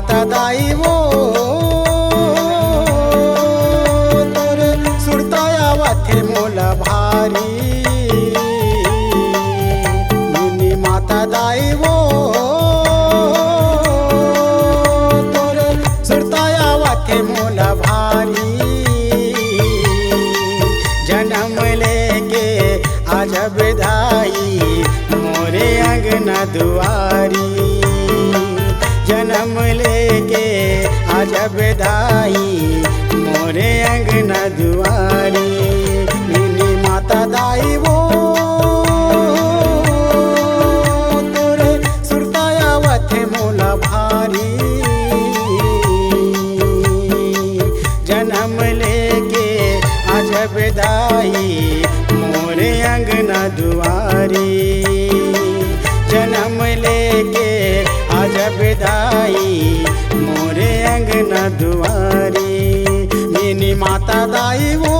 माता दाई वो तोर सुरताया वाथे मोला भारी मिनी माता दाई वो तोर सुरताया वाथे मोला भारी जन्म लेके आज बधाई मोरे अंगना दुआरी जन्म लेके आज बधाई मोरे अंगना दुआरी मिनी माता दाई वो तोरे सुरताया वथे मोला भारी जन्म लेके आज बधाई मोरे अंगना दुआरी जन्म लेके आज बधाई मोरे अंगना दुआरी मिनी माता दाई वो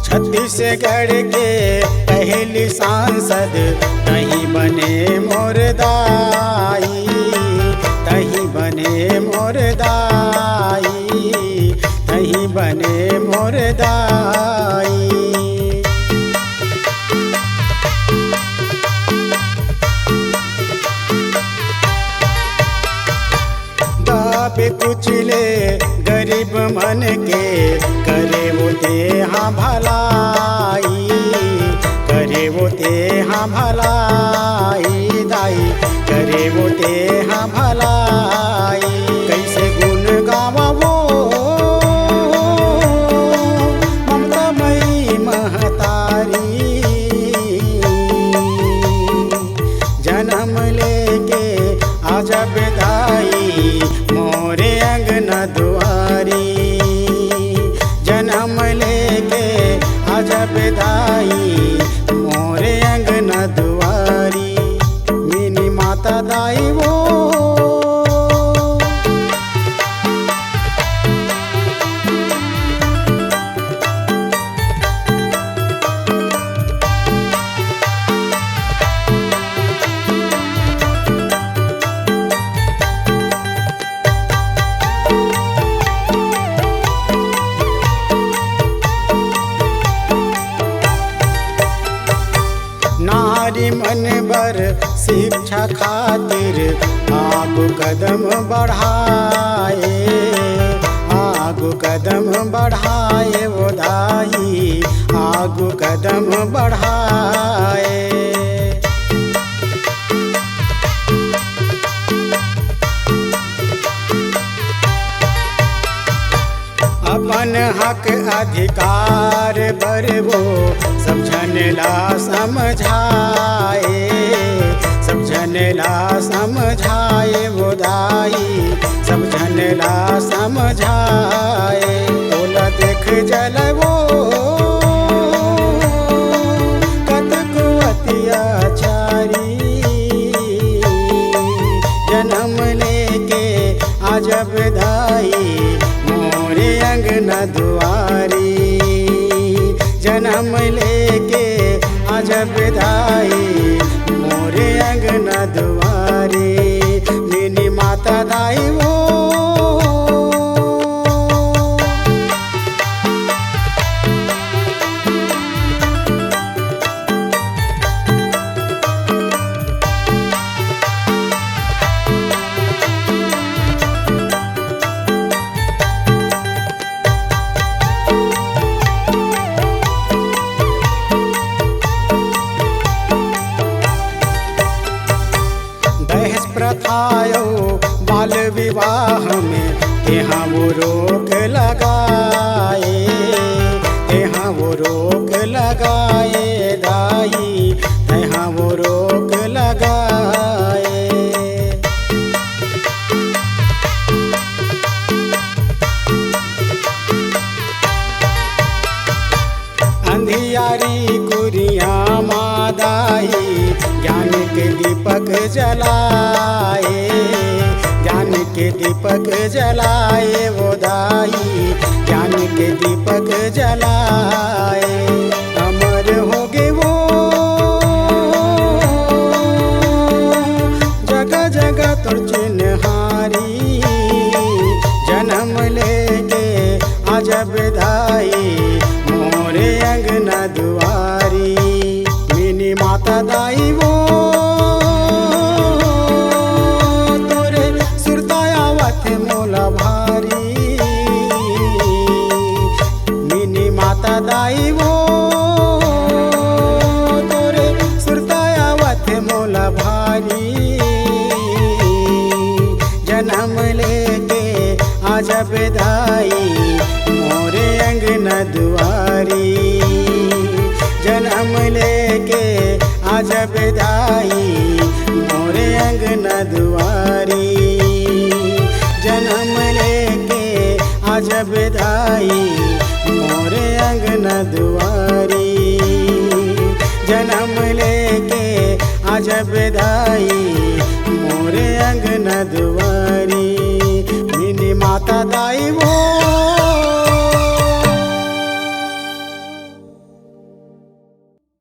छत्तीसगढ़ के पहली सांसद तही बने मोर दाई तही बने मोर दाई तही बने मोर दाई दाबे कुचले गरीब मन के करे वो हाँ भलाई करे वो हाँ भलाई दाई करे वो हाँ भलाई कैसे गुण गावा वो ममता मई महतारी जन्म लेके आज बधाई मोरे अंगना दुआरी जन्म लेके आज बधाई मोरे अंगना दुआरी मिनी माता दाई वो नारी मन बर शिक्षा खातिर आगू कदम बढ़ाए आगू कदम बढ़ाए वो दाई आगू कदम बढ़ाए अपन हक अधिकार पर वो सब जनला समझाए सब जनला समझाए वो दाई सब जनला समझाए बोला देख जल वो कतको अत्याचारी जन्म लेके आज बधाई मोरे अंगना दुआरी जन्म लेके आज बधाई मोरे अंगना दुआरी मिनी माता दाई वो प्रथायो बाल विवाह में यहाँ वो रोक लगाए यहाँ वो रोक लगाए दाई यहाँ वो रोक लगाए जलाए, ज्ञान के दीपक जलाए वो दाई, ज्ञान के दीपक जलाए। अमर हो गए वो जगह जगह तुर चिन्हारी, जन्म लेके अजब दाई मोरे अंगना दुआरी। मिनी माता दाई वो तोरे सुरतायावत मोला भारी, मिनी माता दाई वो तोरे सुरतायावत मोला भारी। जन्म लेके अजब दाई मोरे अंगना दुआरी, जन्म लेके अजब दाई मोरे अंगना दुआरी, जन्म लेके अजब दाई मोरे अंगना दुआरी, जन्म लेके अजब दाई मोरे अंगना दुआरी। मिनी माता दाई वो